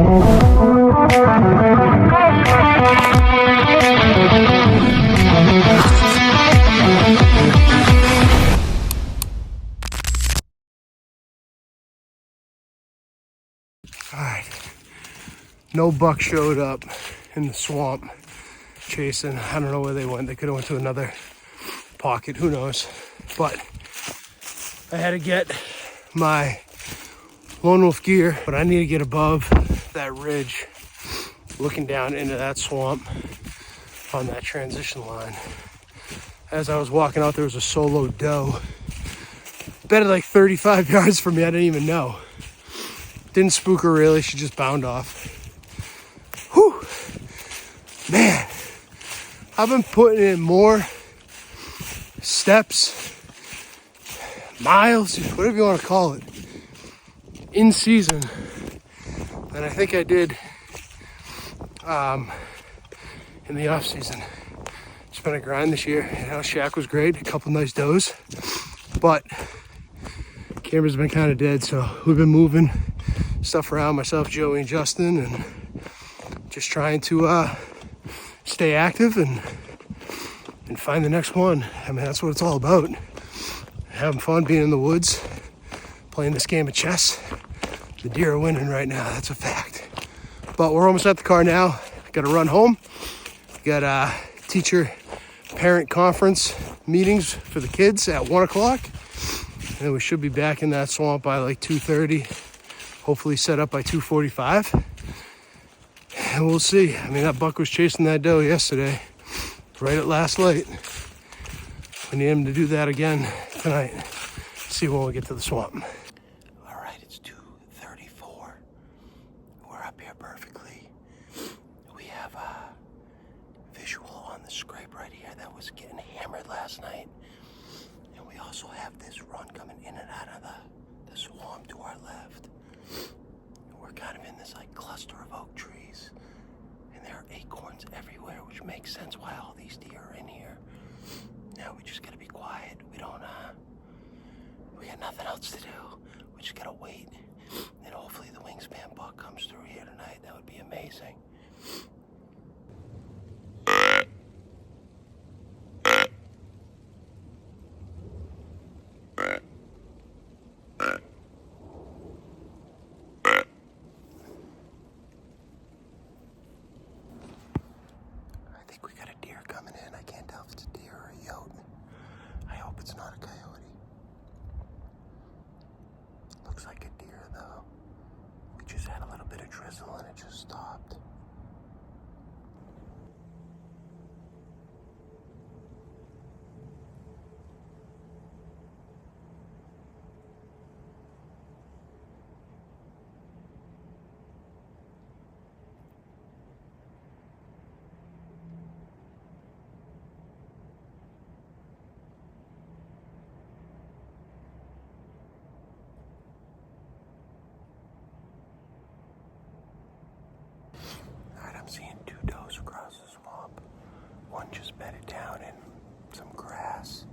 Alright, no buck showed up in the swamp chasing. I don't know where they went. They could have went to another pocket, who knows. But I had to get my Lone Wolf gear, but I need to get above that ridge, looking down into that swamp on that transition line. As I was walking out, there was a solo doe. Bedded like 35 yards from me, I didn't even know. Didn't spook her really, she just bound off. Whew, man, I've been putting in more steps, miles, whatever you want to call it, in season than I think I did in the off season. It's been a grind this year. You know, Shaq was great, a couple nice does, but camera's been kind of dead, so we've been moving stuff around, myself, Joey, and Justin, and just trying to stay active and find the next one. I mean, that's what it's all about. Having fun being in the woods, playing this game of chess. The deer are winning right now, that's a fact. But we're almost at the car now. Got to run home. Got teacher-parent conference meetings for the kids at 1 o'clock. And we should be back in that swamp by like 2:30. Hopefully set up by 2:45. And we'll see. I mean, that buck was chasing that doe yesterday, right at last light. We need him to do that again tonight. See when we get to the swamp. All right, it's 2:34. We're up here perfectly. We have a visual on the scrape right here that was getting hammered last night. And we also have this run coming in and out of the swamp to our left. We're kind of in this like cluster of oak trees, and there are acorns everywhere, which makes sense why all these deer are in here. Now we just gotta be quiet. We got nothing else to do. We just gotta wait, and hopefully the wingspan buck comes through here tonight. That would be amazing. Looks like a deer though. We just had a little bit of drizzle and it just stopped. I'm seeing two does across the swamp. One just bedded down in some grass.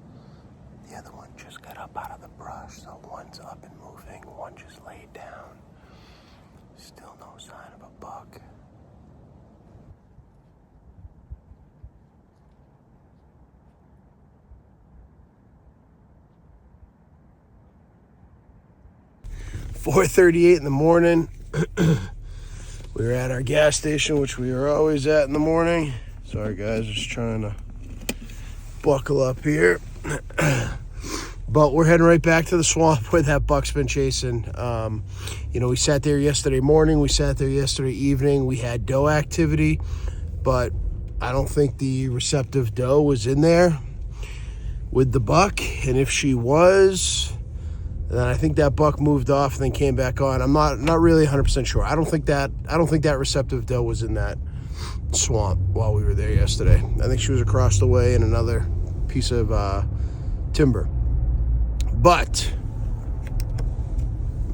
The other one just got up out of the brush, so one's up and moving, one just laid down. Still no sign of a buck. $4:38 in the morning. We were at our gas station, which we are always at in the morning. Sorry guys, just trying to buckle up here. But we're heading right back to the swamp where that buck's been chasing. You know, we sat there yesterday morning, we sat there yesterday evening. We had doe activity, but I don't think the receptive doe was in there with the buck. And if she was, then I think that buck moved off and then came back on. I'm not really 100% sure. I don't think that receptive doe was in that swamp while we were there yesterday. I think she was across the way in another piece of timber. But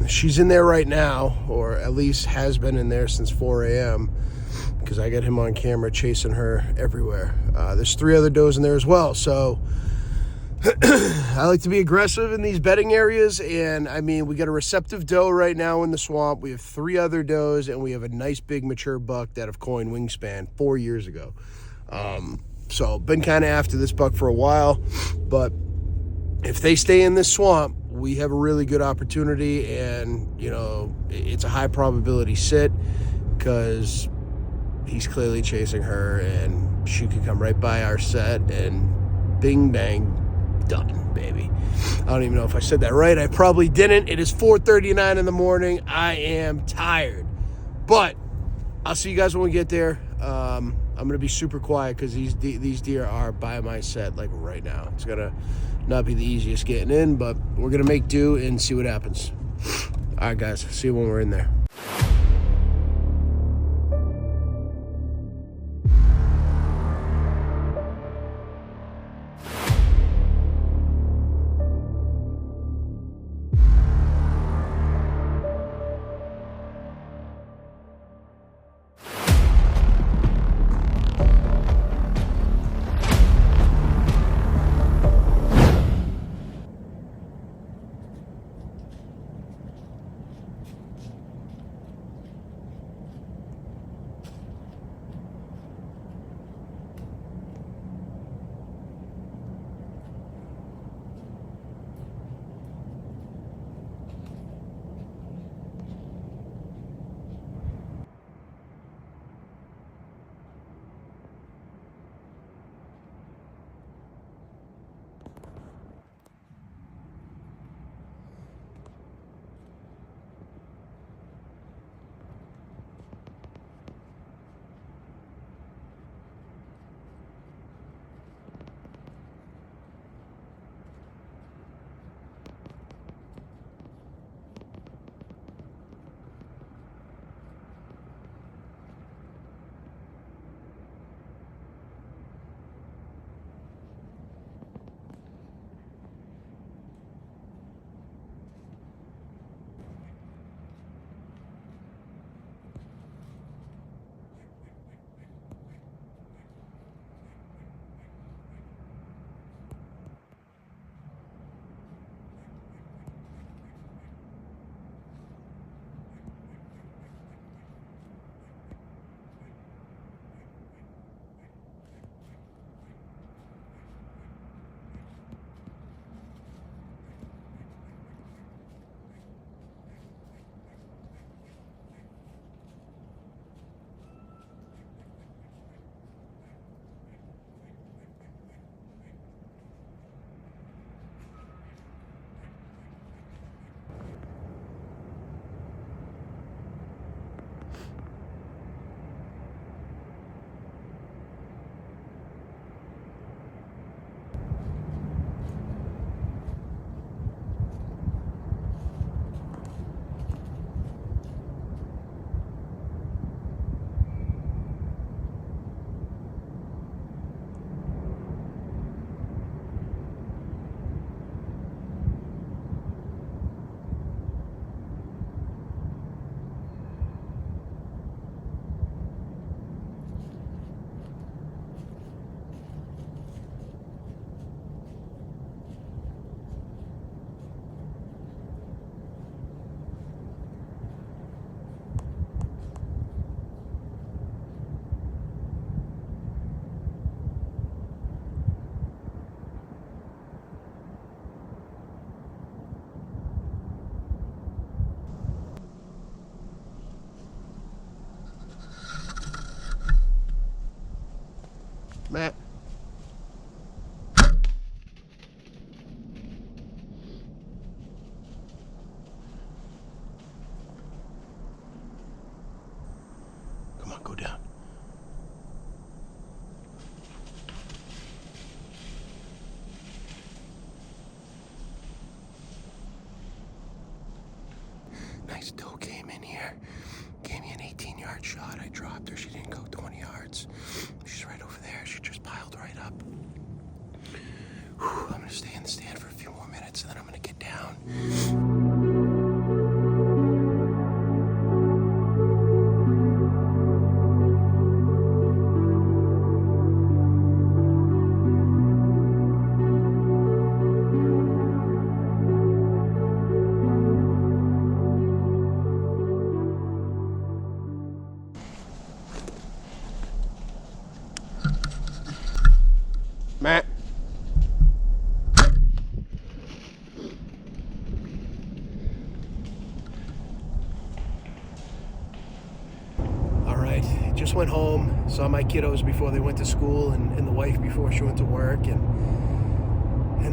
she's in there right now, or at least has been in there since 4 a.m. because I got him on camera chasing her everywhere. There's 3 other does in there as well, so I like to be aggressive in these bedding areas, and I mean, we got a receptive doe right now in the swamp. We have 3 other does, and we have a nice big mature buck that have coined wingspan 4 years ago. So been kind of after this buck for a while, but if they stay in this swamp, we have a really good opportunity, and you know, it's a high probability sit because he's clearly chasing her, and she could come right by our set and bing bang done, baby. I don't even know if I said that right. I probably didn't. It is 4:39 in the morning. I am tired, but I'll see you guys when we get there. I'm gonna be super quiet because these deer are by my set like right now. It's gonna not be the easiest getting in, but we're gonna make do and see what happens. All right, guys. See you when we're in there. Matt. Come on, go down. Nice doe came in here. Gave me an 18-yard shot. I dropped her. She didn't go 20 yards. She's right over there. She just piled right up. Whew, I'm going to stay in the stand for a few more minutes, and then I'm going to get down. just went home, saw my kiddos before they went to school, and the wife before she went to work, and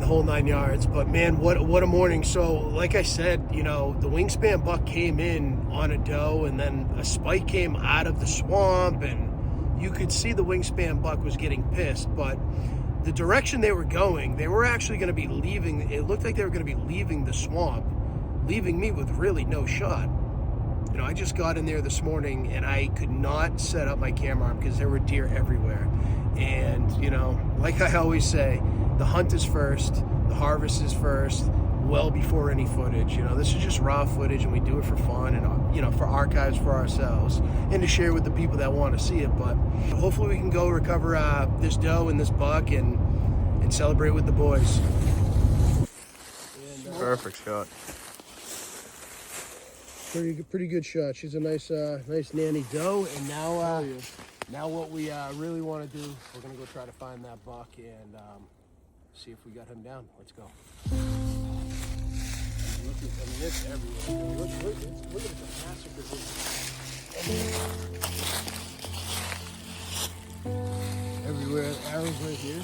the whole 9 yards. But man, what a morning. So like I said, you know, the wingspan buck came in on a doe, and then a spike came out of the swamp, and you could see the wingspan buck was getting pissed. But the direction they were going, they were actually going to be leaving. It looked like they were going to be leaving the swamp, leaving me with really no shot. You know, I just got in there this morning and I could not set up my camera arm because there were deer everywhere. And, you know, like I always say, the hunt is first, the harvest is first, well before any footage. You know, this is just raw footage, and we do it for fun and, you know, for archives for ourselves and to share with the people that want to see it. But hopefully we can go recover this doe and this buck and celebrate with the boys. And, perfect shot. Pretty good shot. She's a nice nanny doe. And now now what we really want to do, we're gonna go try to find that buck and see if we got him down. Let's go. Look at this everywhere. Look at the massacre. Everywhere, arrows right here.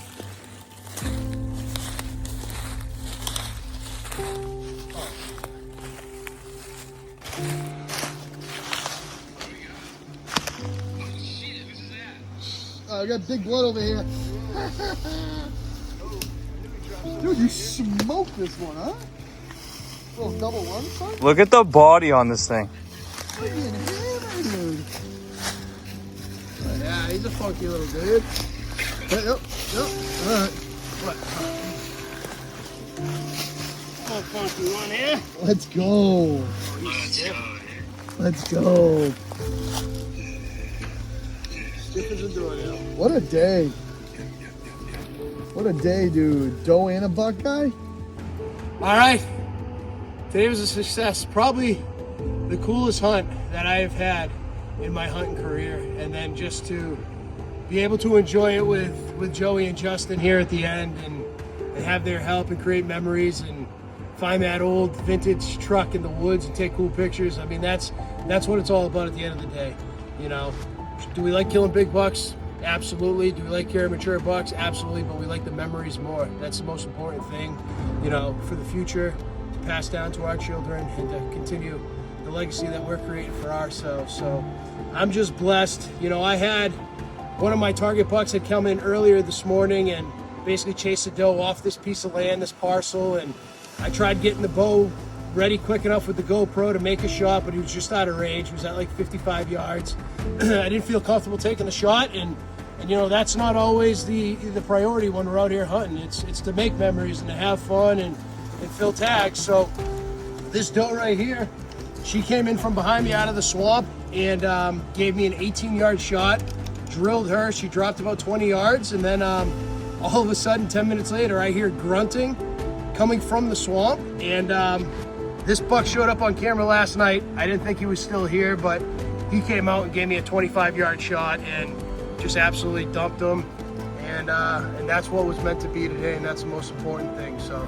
I got big blood over here. Dude, you smoked this one, huh? Little double one, son? Look at the body on this thing. Freaking hammer, dude. Yeah, he's a funky little dude. Yep. All right. What? Oh, funky one here. Let's go. Let's go. Stiff as a doornail. What a day. What a day, dude. Doe and a buck guy? All right. Today was a success. Probably the coolest hunt that I have had in my hunting career. And then just to be able to enjoy it with Joey and Justin here at the end and have their help and create memories and find that old vintage truck in the woods and take cool pictures. I mean, that's what it's all about at the end of the day. You know, do we like killing big bucks? Absolutely. Do we like carrying mature bucks? Absolutely. But we like the memories more. That's the most important thing, you know, for the future, to pass down to our children and to continue the legacy that we're creating for ourselves. So I'm just blessed. You know, I had one of my target bucks had come in earlier this morning and basically chased a doe off this piece of land, this parcel, and I tried getting the bow ready quick enough with the GoPro to make a shot, but he was just out of range. He was at like 55 yards. I didn't feel comfortable taking the shot, and you know, that's not always the priority when we're out here hunting. It's to make memories and to have fun and fill tags. So this doe right here, she came in from behind me out of the swamp and gave me an 18-yard shot, drilled her. She dropped about 20 yards, and then all of a sudden, 10 minutes later, I hear grunting coming from the swamp, and this buck showed up on camera last night. I didn't think he was still here, but he came out and gave me a 25-yard shot and just absolutely dumped him. And that's what was meant to be today, and that's the most important thing. So